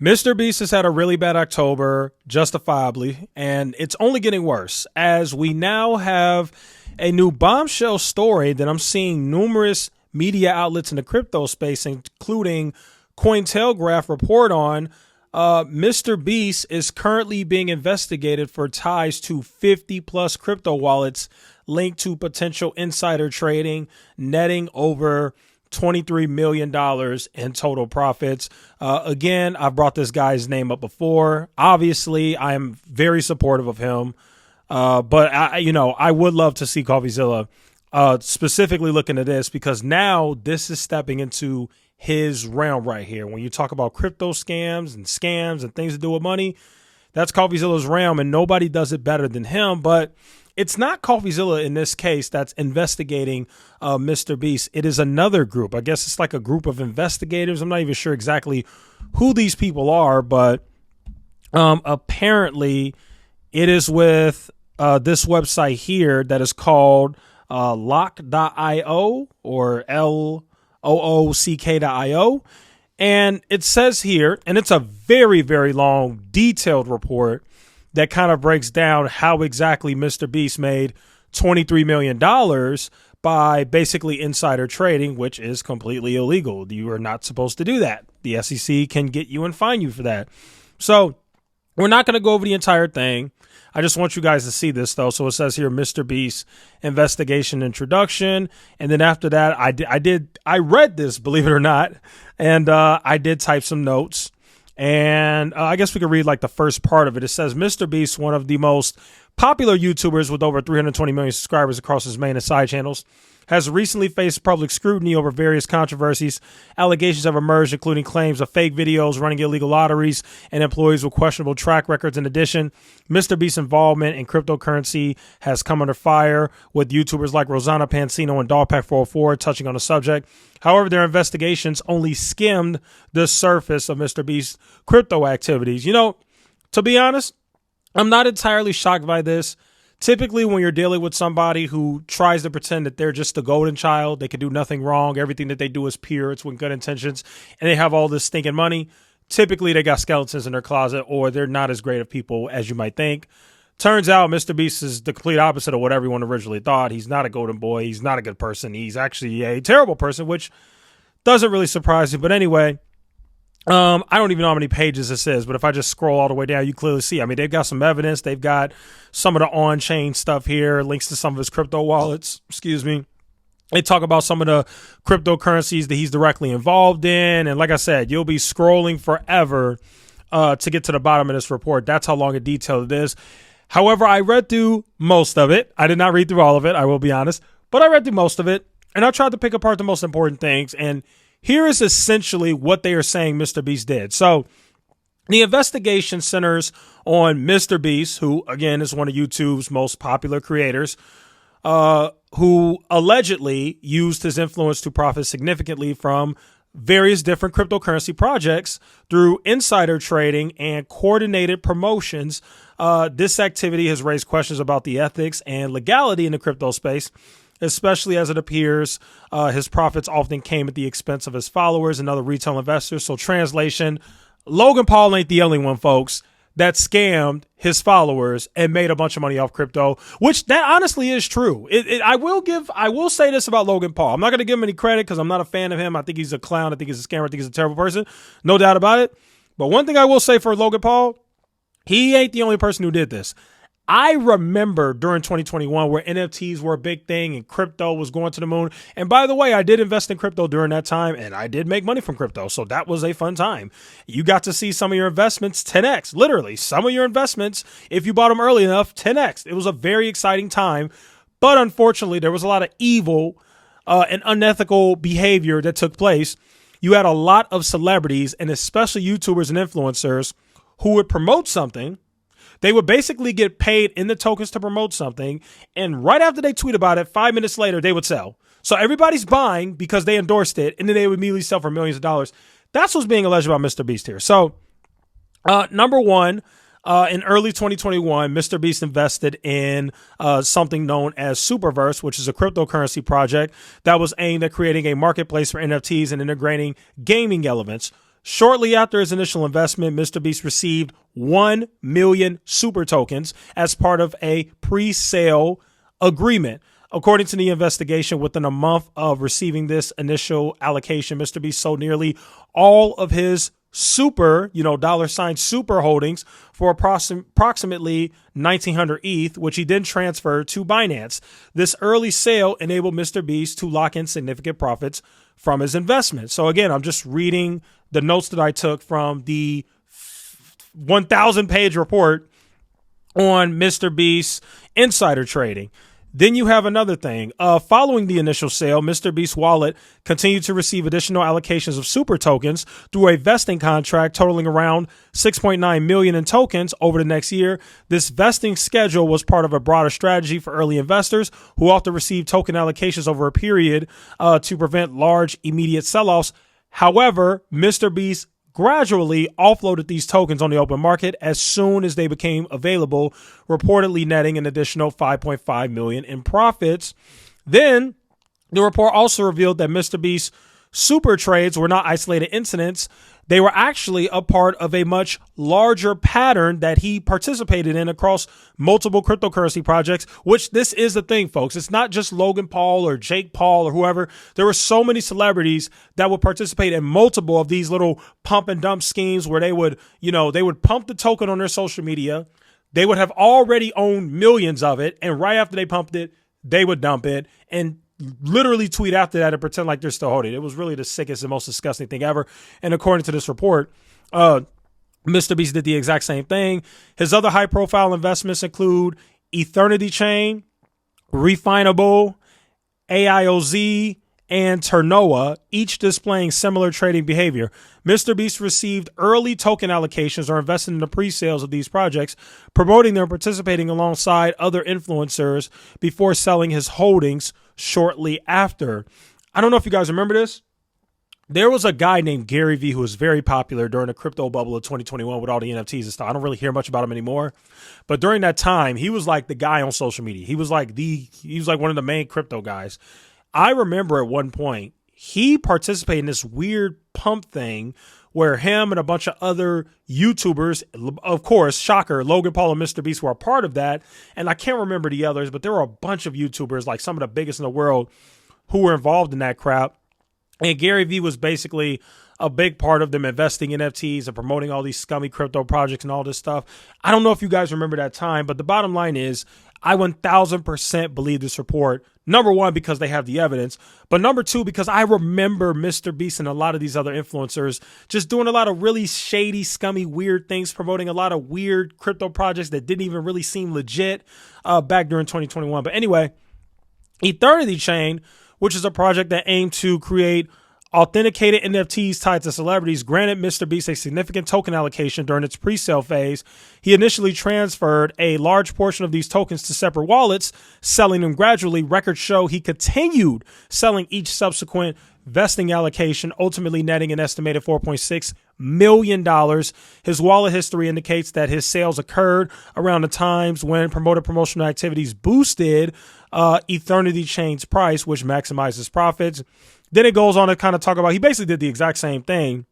MrBeast has had a really bad October, justifiably, and it's only getting worse as we now have a new bombshell story that I'm seeing numerous media outlets in the crypto space, including Cointelegraph, report on. MrBeast is currently being investigated for ties to 50 plus crypto wallets linked to potential insider trading, netting over $23 million in total profits. Again, I've brought this guy's name up before. Obviously, I am very supportive of him. But I would love to see CoffeeZilla specifically look into this, because now this is stepping into his realm right here. When you talk about crypto scams and things to do with money, that's CoffeeZilla's realm, and nobody does it better than him. But it's not CoffeeZilla in this case that's investigating MrBeast. It is another group. I guess it's like a group of investigators. I'm not even sure exactly who these people are, but apparently it is with this website here that is called lock.io or LOOCK.io. And it says here, and it's a very, very long, detailed report that kind of breaks down how exactly MrBeast made $23 million by basically insider trading, which is completely illegal. You are not supposed to do that. The SEC can get you and fine you for that. So we're not going to go over the entire thing. I just want you guys to see this, though. So it says here, MrBeast investigation introduction. And then after that, I read this, believe it or not. And I did type some notes. And I guess we could read like the first part of it. It says MrBeast, one of the most popular YouTubers with over 320 million subscribers across his main and side channels, has recently faced public scrutiny over various controversies. Allegations have emerged, including claims of fake videos, running illegal lotteries, and employees with questionable track records. In addition, MrBeast's involvement in cryptocurrency has come under fire, with YouTubers like Rosanna Pansino and Dogpack404 touching on the subject. However, their investigations only skimmed the surface of MrBeast's crypto activities. You know, to be honest, I'm not entirely shocked by this. Typically, when you're dealing with somebody who tries to pretend that they're just the golden child, they can do nothing wrong, everything that they do is pure, it's with good intentions, and they have all this stinking money, typically they got skeletons in their closet, or they're not as great of people as you might think. Turns out MrBeast is the complete opposite of what everyone originally thought. He's not a golden boy. He's not a good person. He's actually a terrible person, which doesn't really surprise you. But anyway, I don't even know how many pages this is, but if I just scroll all the way down, you clearly see. I mean, they've got some evidence. They've got some of the on-chain stuff here, links to some of his crypto wallets. Excuse me. They talk about some of the cryptocurrencies that he's directly involved in. And like I said, you'll be scrolling forever to get to the bottom of this report. That's how long and detailed it is. However, I read through most of it. I did not read through all of it, I will be honest, but I read through most of it, and I tried to pick apart the most important things. And here is essentially what they are saying MrBeast did. So the investigation centers on MrBeast, who, again, is one of YouTube's most popular creators, who allegedly used his influence to profit significantly from various different cryptocurrency projects through insider trading and coordinated promotions. This activity has raised questions about the ethics and legality in the crypto space, especially as it appears his profits often came at the expense of his followers and other retail investors. So translation, Logan Paul ain't the only one, folks, that scammed his followers and made a bunch of money off crypto, which that honestly is true. I will say this about Logan Paul. I'm not going to give him any credit because I'm not a fan of him. I think he's a clown. I think he's a scammer. I think he's a terrible person. No doubt about it. But one thing I will say for Logan Paul, he ain't the only person who did this. I remember during 2021 where NFTs were a big thing and crypto was going to the moon. And by the way, I did invest in crypto during that time, and I did make money from crypto. So that was a fun time. You got to see some of your investments 10x, literally some of your investments, if you bought them early enough, 10x. It was a very exciting time. But unfortunately, there was a lot of evil and unethical behavior that took place. You had a lot of celebrities, and especially YouTubers and influencers, who would promote something. They would basically get paid in the tokens to promote something. And right after they tweet about it, 5 minutes later, they would sell. So everybody's buying because they endorsed it, and then they would immediately sell for millions of dollars. That's what's being alleged about MrBeast here. So number one, in early 2021, MrBeast invested in something known as Superverse, which is a cryptocurrency project that was aimed at creating a marketplace for NFTs and integrating gaming elements. Shortly after his initial investment, MrBeast received 1 million super tokens as part of a pre-sale agreement. According to the investigation, within a month of receiving this initial allocation, MrBeast sold nearly all of his super, $super holdings for approximately 1,900 ETH, which he then transferred to Binance. This early sale enabled MrBeast to lock in significant profits from his investment. So again, I'm just reading the notes that I took from the 1,000-page report on MrBeast's insider trading. Then you have another thing. Following the initial sale, MrBeast's wallet continued to receive additional allocations of super tokens through a vesting contract totaling around 6.9 million in tokens over the next year. This vesting schedule was part of a broader strategy for early investors who often receive token allocations over a period to prevent large immediate sell-offs. However, MrBeast gradually offloaded these tokens on the open market as soon as they became available, reportedly netting an additional 5.5 million in profits. Then the report also revealed that MrBeast's super trades were not isolated incidents. They were actually a part of a much larger pattern that he participated in across multiple cryptocurrency projects, which this is the thing, folks. It's not just Logan Paul or Jake Paul or whoever. There were so many celebrities that would participate in multiple of these little pump and dump schemes where they would pump the token on their social media. They would have already owned millions of it. And right after they pumped it, they would dump it and literally tweet after that and pretend like they're still holding it. It was really the sickest and most disgusting thing ever. And according to this report, MrBeast did the exact same thing. His other high profile investments include Eternity Chain, Refinable, AIOZ, and Ternoa, each displaying similar trading behavior. MrBeast received early token allocations or invested in the pre-sales of these projects, promoting them and participating alongside other influencers before selling his holdings shortly after. I don't know if you guys remember this. There was a guy named Gary Vee who was very popular during the crypto bubble of 2021 with all the NFTs and stuff. I don't really hear much about him anymore. But during that time, he was like the guy on social media. He was like one of the main crypto guys. I remember at one point, he participated in this weird pump thing where him and a bunch of other YouTubers, of course, shocker, Logan Paul and MrBeast were a part of that. And I can't remember the others, but there were a bunch of YouTubers, like some of the biggest in the world, who were involved in that crap. And Gary Vee was basically a big part of them investing in NFTs and promoting all these scummy crypto projects and all this stuff. I don't know if you guys remember that time, but the bottom line is I 1000% believe this report. Number one, because they have the evidence, but number two, because I remember MrBeast and a lot of these other influencers just doing a lot of really shady, scummy, weird things, promoting a lot of weird crypto projects that didn't even really seem legit back during 2021. But anyway, Eternity Chain, which is a project that aimed to create authenticated NFTs tied to celebrities, granted MrBeast a significant token allocation during its pre-sale phase. He initially transferred a large portion of these tokens to separate wallets, selling them gradually. Records show he continued selling each subsequent vesting allocation, ultimately netting an estimated $4.6 million. His wallet history indicates that his sales occurred around the times when promotional activities boosted Eternity Chain's price, which maximizes profits. Then it goes on to kind of talk about, he basically did the exact same thing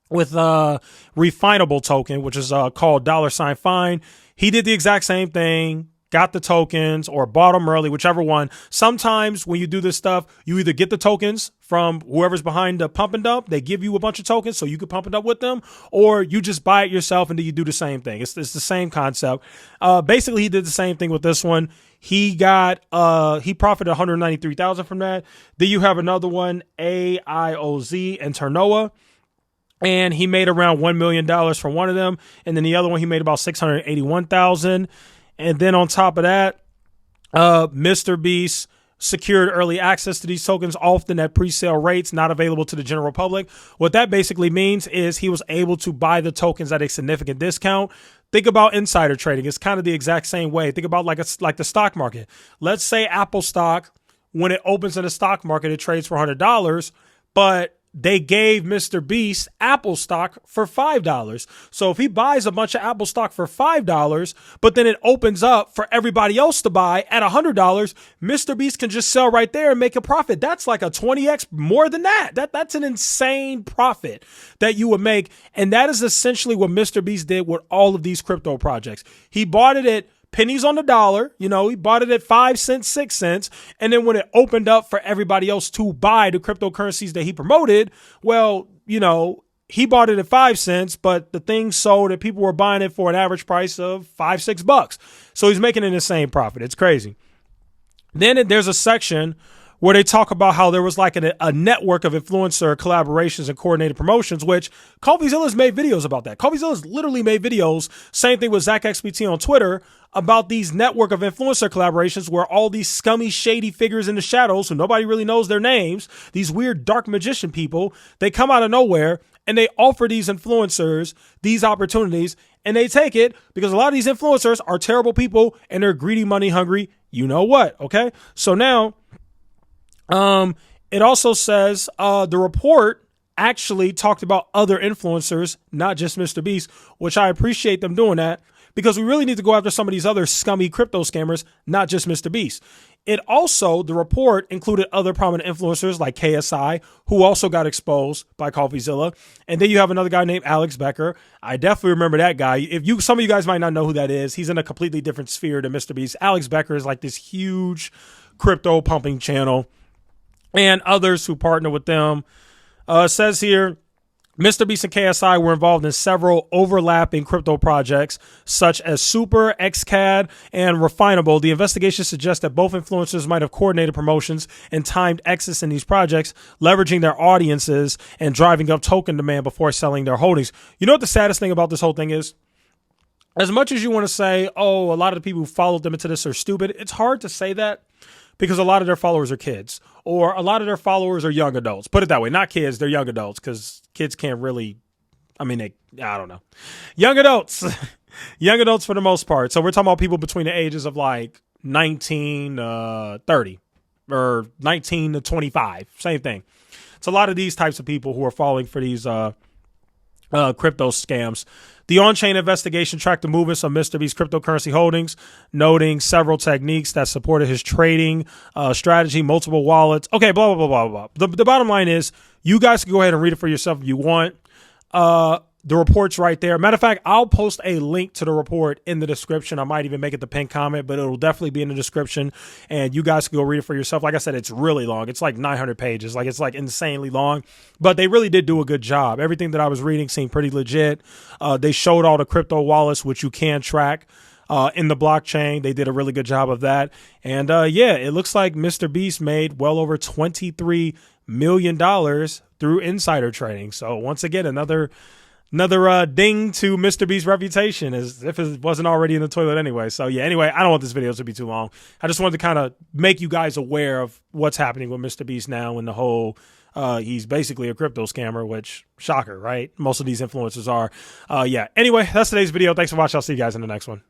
with Refinable token, which is called $Fine. He did the exact same thing, got the tokens or bought them early, whichever one. Sometimes when you do this stuff, you either get the tokens from whoever's behind the pump and dump. They give you a bunch of tokens so you can pump it up with them, or you just buy it yourself and then you do the same thing. It's the same concept. Basically, he did the same thing with this one. He profited 193,000 from that. Then you have another one, AIOZ and Ternoa, and he made around $1 million from one of them. And then the other one, he made about 681,000. And then on top of that, MrBeast secured early access to these tokens, often at pre-sale rates, not available to the general public. What that basically means is he was able to buy the tokens at a significant discount. Think about insider trading. It's kind of the exact same way. Think about like the stock market. Let's say Apple stock, when it opens in the stock market, it trades for $100, but they gave MrBeast Apple stock for $5. So if he buys a bunch of Apple stock for $5, but then it opens up for everybody else to buy at $100, MrBeast can just sell right there and make a profit. That's like a 20x more than that. That's an insane profit that you would make. And that is essentially what MrBeast did with all of these crypto projects. He bought it at pennies on the dollar. You know, he bought it at 5 cents, 6 cents. And then when it opened up for everybody else to buy the cryptocurrencies that he promoted, well, you know, he bought it at 5 cents, but the thing sold and people were buying it for an average price of $5-6. So he's making an insane profit. It's crazy. Then there's a section where they talk about how there was like a network of influencer collaborations and coordinated promotions, which CoffeeZilla's made videos about that. CoffeeZilla's literally made videos, same thing with ZachXBT on Twitter, about these network of influencer collaborations where all these scummy, shady figures in the shadows who nobody really knows their names, these weird dark magician people, they come out of nowhere and they offer these influencers these opportunities and they take it because a lot of these influencers are terrible people and they're greedy, money hungry. You know what? Okay. So now, it also says, the report actually talked about other influencers, not just MrBeast, which I appreciate them doing that because we really need to go after some of these other scummy crypto scammers, not just MrBeast. It also, the report included other prominent influencers like KSI, who also got exposed by CoffeeZilla. And then you have another guy named Alex Becker. I definitely remember that guy. Some of you guys might not know who that is. He's in a completely different sphere than MrBeast. Alex Becker is like this huge crypto pumping channel. And others who partner with them. Says here, MrBeast and KSI were involved in several overlapping crypto projects, such as Super, XCAD, and Refinable. The investigation suggests that both influencers might have coordinated promotions and timed exits in these projects, leveraging their audiences and driving up token demand before selling their holdings. You know what the saddest thing about this whole thing is? As much as you want to say, oh, a lot of the people who followed them into this are stupid, it's hard to say that. Because a lot of their followers are kids or a lot of their followers are young adults. Put it that way. Not kids. They're young adults because kids can't really. I don't know. Young adults. Young adults for the most part. So we're talking about people between the ages of like 19 to 30 or 19 to 25. Same thing. It's a lot of these types of people who are falling for these crypto scams. The on-chain investigation tracked the movements of MrBeast's cryptocurrency holdings, noting several techniques that supported his trading strategy, multiple wallets. Okay, blah, blah, blah, blah, blah. The bottom line is you guys can go ahead and read it for yourself if you want. The report's right there. Matter of fact, I'll post a link to the report in the description. I might even make it the pinned comment, but it'll definitely be in the description. And you guys can go read it for yourself. Like I said, it's really long. It's like 900 pages. It's like insanely long. But they really did do a good job. Everything that I was reading seemed pretty legit. They showed all the crypto wallets, which you can track in the blockchain. They did a really good job of that. And yeah, it looks like MrBeast made well over $23 million through insider trading. So once again, another ding to MrBeast's reputation, as if it wasn't already in the toilet anyway. So yeah, anyway, I don't want this video to be too long. I just wanted to kind of make you guys aware of what's happening with MrBeast now and the whole, he's basically a crypto scammer, which shocker, right? Most of these influencers are. Yeah. Anyway, that's today's video. Thanks for watching. I'll see you guys in the next one.